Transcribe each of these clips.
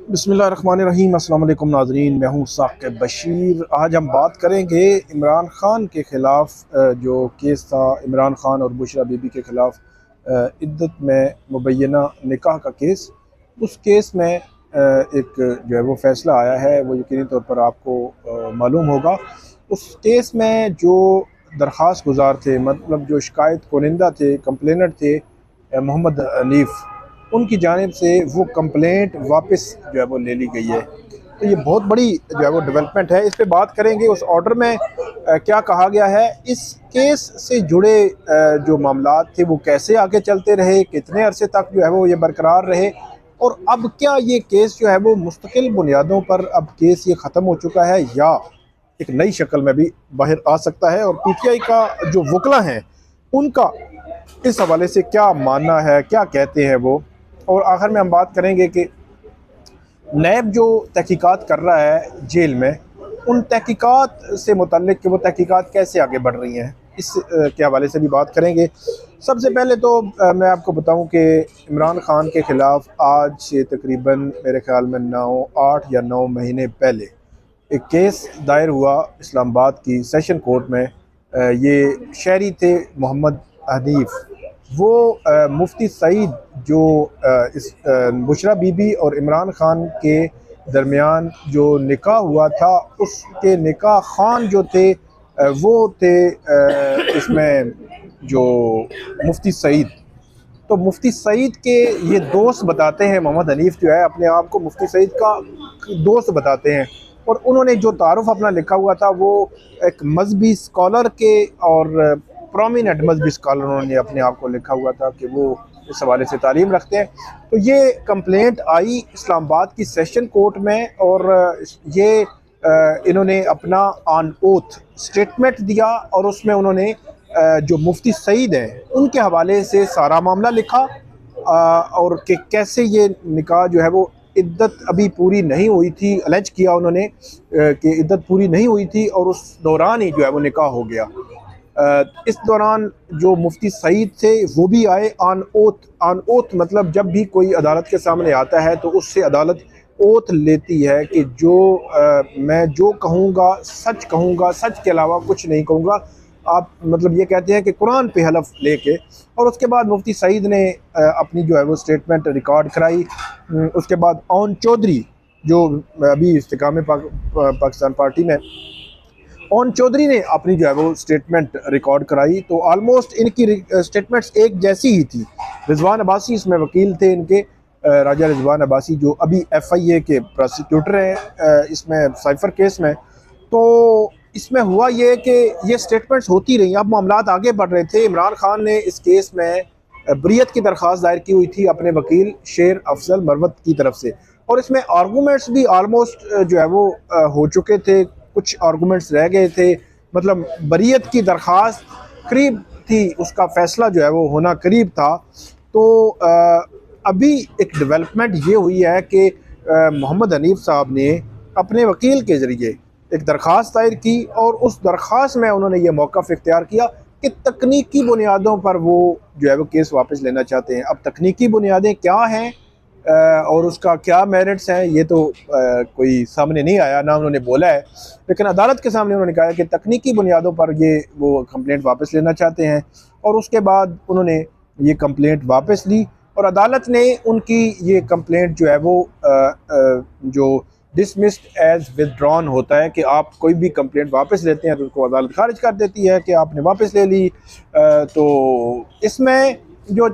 बिस्मिल्लाहिर्रहमानिर्रहीम। अस्सलाम वालेकुम नाज़रीन, मैं हूँ साक़िब बशीर। आज हम बात करेंगे इमरान ख़ान के ख़िलाफ़ जो केस था, इमरान ख़ान और बुशरा बीबी के ख़िलाफ़ इद्दत में मुबैना निकाह का केस। उस केस में एक जो है वो फ़ैसला आया है, वो यकीनी तौर पर आपको मालूम होगा। उस केस में जो दरख्वास्त गुज़ार थे, मतलब जो शिकायत कुनिंदा थे, कंप्लेनर थे मोहम्मद हनीफ़, उनकी जानिब से वो कंप्लेंट वापस जो है वो ले ली गई है। तो ये बहुत बड़ी जो है वो डेवलपमेंट है। इस पे बात करेंगे उस ऑर्डर में क्या कहा गया है, इस केस से जुड़े जो मामलात थे वो कैसे आगे चलते रहे, कितने अरसे तक जो है वो ये बरकरार रहे, और अब क्या ये केस जो है वो मुस्तकिल बुनियादों पर अब केस ये ख़त्म हो चुका है या एक नई शक्ल में भी बाहर आ सकता है। और पीटीआई का जो वकला हैं उनका इस हवाले से क्या मानना है, क्या कहते हैं वो। और आखिर में हम बात करेंगे कि नैब जो तहकीकात कर रहा है जेल में, उन तहकीकात से मुतल्लिक कि वो तहकीकात कैसे आगे बढ़ रही हैं, इस के हवाले से भी बात करेंगे। सबसे पहले तो मैं आपको बताऊं कि इमरान ख़ान के ख़िलाफ़ आज से तकरीबन मेरे ख़्याल में 8 या 9 महीने पहले एक केस दायर हुआ इस्लामाबाद की सेशन कोर्ट में। ये शहरी थे मोहम्मद हनीफ़। वो मुफ्ती सईद जो इस बुशरा बीबी और इमरान ख़ान के दरमियान जो निकाह हुआ था, उसके निकाह ख़ान जो थे वो थे इसमें जो मुफ्ती सईद। तो मुफ्ती सईद के ये दोस्त बताते हैं, मोहम्मद हनीफ़ जो है अपने आप को मुफ्ती सईद का दोस्त बताते हैं, और उन्होंने जो तारुफ अपना लिखा हुआ था वो एक मजहबी स्कॉलर के, और प्रोमिनेंट मजहबी स्कॉलर उन्होंने अपने आप को लिखा हुआ था कि वो इस हवाले से तालीम रखते हैं। तो ये कंप्लेंट आई इस्लामाबाद की सेशन कोर्ट में, और ये इन्होंने अपना ऑन ओथ स्टेटमेंट दिया, और उसमें उन्होंने जो मुफ्ती सईद हैं उनके हवाले से सारा मामला लिखा, और कि कैसे ये निकाह जो है वो इद्दत अभी पूरी नहीं हुई थी। अलेज किया उन्होंने कि इद्दत पूरी नहीं हुई थी और उस दौरान ही जो है वो निकाह हो गया। इस दौरान जो मुफ्ती सईद थे वो भी आए ऑन ओथ। ऑन ओथ मतलब जब भी कोई अदालत के सामने आता है तो उससे अदालत ओथ लेती है कि जो मैं जो कहूँगा, सच के अलावा कुछ नहीं कहूँगा। आप मतलब ये कहते हैं कि कुरान पे हलफ लेके। और उसके बाद मुफ्ती सईद ने अपनी जो है वो स्टेटमेंट रिकॉर्ड कराई। उसके बाद ओन चौधरी जो अभी इस्तेकाम पाकिस्तान पार्टी में, ओन चौधरी ने अपनी जो है वो स्टेटमेंट रिकॉर्ड कराई। तो आलमोस्ट इनकी स्टेटमेंट्स एक जैसी ही थी। रिजवान अब्बासी इसमें वकील थे इनके, राजा रिजवान अब्बासी जो अभी FIA के प्रोसिक्यूटर हैं इसमें साइफर केस में। तो इसमें हुआ ये कि ये स्टेटमेंट्स होती रही। अब मामलात आगे बढ़ रहे थे। इमरान खान ने इस केस में बरियत की दरख्वास्त दायर की हुई थी अपने वकील शेर अफजल मरवत की तरफ से, और इसमें आर्गूमेंट्स भी आलमोस्ट जो है वो हो चुके थे। कुछ आर्गूमेंट्स रह गए थे, मतलब बरियत की दरख्वास्त करीब थी, उसका फ़ैसला जो है वो होना करीब था। तो अभी एक डेवलपमेंट ये हुई है कि मोहम्मद हनीफ़ साहब ने अपने वकील के ज़रिए एक दरख्वास्त दायर की, और उस दरख्वास्त में उन्होंने ये मौक़िफ़ इख्तियार किया कि तकनीकी बुनियादों पर वो जो है वो केस वापस लेना चाहते हैं। अब तकनीकी बुनियादें क्या हैं और उसका क्या मेरिट्स हैं, ये तो कोई सामने नहीं आया, ना उन्होंने बोला है। लेकिन अदालत के सामने उन्होंने कहा है कि तकनीकी बुनियादों पर ये वो कंप्लेंट वापस लेना चाहते हैं। और उसके बाद उन्होंने ये कंप्लेंट वापस ली, और अदालत ने उनकी ये कंप्लेंट जो है वो जो डिसमिस्ड एज विदड्रॉन होता है कि आप कोई भी कंप्लेंट वापस लेते हैं तो उसको अदालत खारिज कर देती है कि आपने वापस ले ली। तो इसमें जो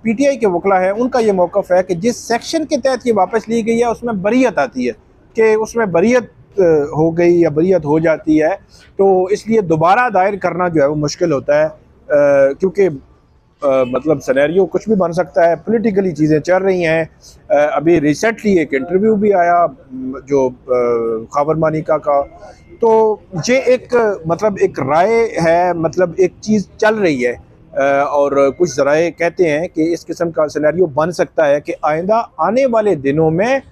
PTI के वकला है उनका ये मौक़िफ़ है कि जिस सेक्शन के तहत ये वापस ली गई है उसमें बरियत आती है, कि उसमें बरियत हो गई या बरियत हो जाती है, तो इसलिए दोबारा दायर करना जो है वो मुश्किल होता है। क्योंकि मतलब सिनेरियो कुछ भी बन सकता है, पॉलिटिकली चीज़ें चल रही हैं। अभी रिसेंटली एक इंटरव्यू भी आया जो ख़ावर मानिका का। तो ये एक मतलब एक राय है, मतलब एक चीज़ चल रही है, और कुछ ज़राए कहते हैं कि इस किस्म का सिनेरियो बन सकता है कि आइंदा आने वाले दिनों में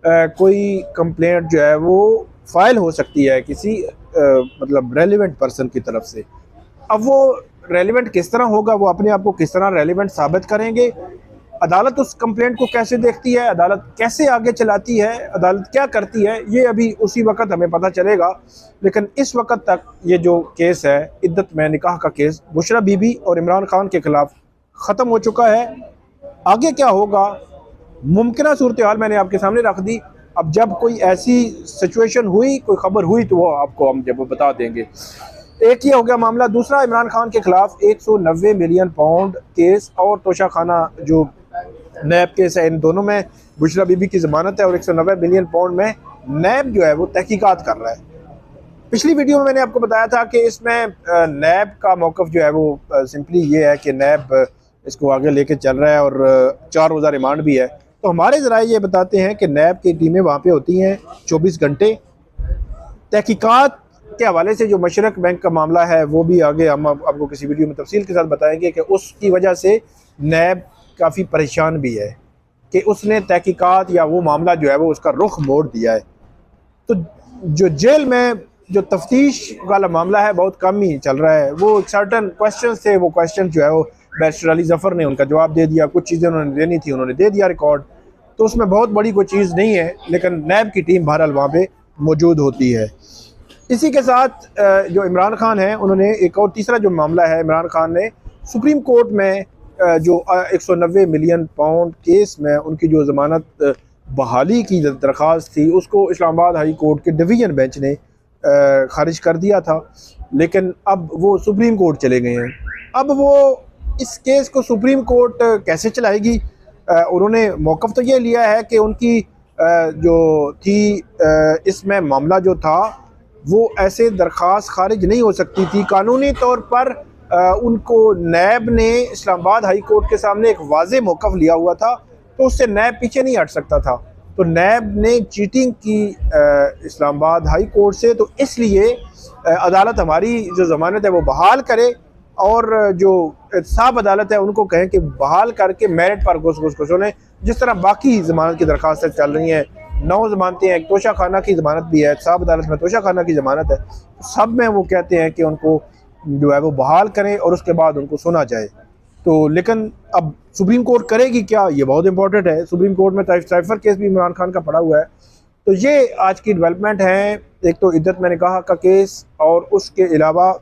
कोई कंप्लेंट जो है वो फाइल हो सकती है किसी मतलब रेलिवेंट पर्सन की तरफ से। अब वो रेलिवेंट किस तरह होगा, वो अपने आप को किस तरह रेलिवेंट साबित करेंगे, अदालत उस कंप्लेंट को कैसे देखती है, अदालत कैसे आगे चलाती है, अदालत क्या करती है, ये अभी उसी वक्त हमें पता चलेगा। लेकिन इस वक्त तक ये जो केस है, इद्दत में निकाह का केस बुशरा बीबी और इमरान खान के ख़िलाफ़ ख़त्म हो चुका है। आगे क्या होगा, मुमकिन सूरत हाल मैंने आपके सामने रख दी। अब जब कोई ऐसी सिचुएशन हुई, कोई ख़बर हुई, तो वो आपको हम जब वो बता देंगे। एक ये हो गया मामला। दूसरा, इमरान खान के ख़िलाफ़ 190 मिलियन पाउंड केस और तोशा खाना जो नैब केस है, इन दोनों में बुशरा बीबी की ज़मानत है और 190 मिलियन पाउंड में नैब जो है वो तहकीकात कर रहा है। पिछली वीडियो में मैंने आपको बताया था कि इसमें नैब का मौक़िफ़ जो है वो सिंपली ये है कि नैब इसको आगे लेके चल रहा है और 4 रोज़ा रिमांड भी है। तो हमारे ज़राए ये बताते हैं कि नैब की टीमें वहाँ पे होती हैं 24 घंटे। तहकीकात के हवाले से जो मशरक बैंक का मामला है वो भी आगे हम आपको किसी वीडियो में तफसील के साथ बताएंगे कि उसकी वजह से नैब काफ़ी परेशान भी है कि उसने तहकीकात या वो मामला जो है वो उसका रुख मोड़ दिया है। तो जो जेल में जो तफ्तीश वाला मामला है बहुत कम ही चल रहा है। वो सर्टन क्वेश्चन थे, वो क्वेश्चन जो है वो बैरिस्टर अली ज़फ़र ने उनका जवाब दे दिया, कुछ चीज़ें उन्होंने देनी थी उन्होंने दे दिया रिकॉर्ड। तो उसमें बहुत बड़ी कोई चीज़ नहीं है, लेकिन नैब की टीम बहरहाल वहाँ पे मौजूद होती है। इसी के साथ जो इमरान खान है, उन्होंने एक और तीसरा जो मामला है, इमरान खान ने सुप्रीम कोर्ट में जो 190 मिलियन पाउंड केस में उनकी जो ज़मानत बहाली की दरख्वास्त थी, उसको इस्लामाबाद हाई कोर्ट के डिवीज़न बेंच ने खारिज कर दिया था। लेकिन अब वो सुप्रीम कोर्ट चले गए हैं। अब वो इस केस को सुप्रीम कोर्ट कैसे चलाएगी? उन्होंने मौक़िफ़ तो ये लिया है कि उनकी जो थी इसमें मामला जो था वो ऐसे दरख्वास्त खारिज नहीं हो सकती थी। कानूनी तौर पर उनको नैब ने इस्लामाबाद हाई कोर्ट के सामने एक वाज़ेह मौक़िफ़ लिया हुआ था, तो उससे नैब पीछे नहीं हट सकता था। तो नैब ने चीटिंग की इस्लामाबाद हाई कोर्ट से, तो इसलिए अदालत हमारी जो ज़मानत है वो बहाल करे और जो साहब अदालत है उनको कहें कि बहाल करके मेरिट पर घुस लें, जिस तरह बाकी ज़मानत की दरख्वास्तें चल रही हैं। 9 ज़मानतें हैं, तोशा खाना की ज़मानत भी है, साहब अदालत में तोशा खाना की ज़मानत है। सब में वो कहते हैं कि उनको जो है वो बहाल करें और उसके बाद उनको सुना जाए। तो लेकिन अब सुप्रीम कोर्ट करेगी क्या, ये बहुत इंपॉर्टेंट है। सुप्रीम कोर्ट में साइफर केस भी इमरान खान का पड़ा हुआ है। तो ये आज की डेवलपमेंट है। एक तो इद्दत में निकाह का केस और उसके अलावा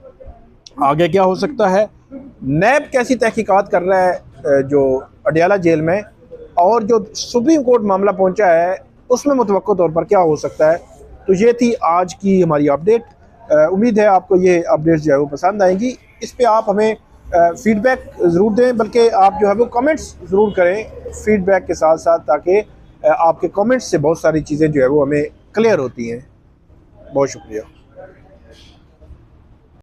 आगे क्या हो सकता है, नैब कैसी तहकीकात कर रहा है जो अडियाला जेल में, और जो सुप्रीम कोर्ट मामला पहुंचा है उसमें मुतवक्को तौर पर क्या हो सकता है। तो ये थी आज की हमारी अपडेट। उम्मीद है आपको ये अपडेट्स जो है वो पसंद आएंगी। इस पे आप हमें फ़ीडबैक ज़रूर दें, बल्कि आप जो है वो कमेंट्स ज़रूर करें फ़ीडबैक के साथ साथ, ताकि आपके कमेंट्स से बहुत सारी चीज़ें जो है वो हमें क्लियर होती हैं। बहुत शुक्रिया।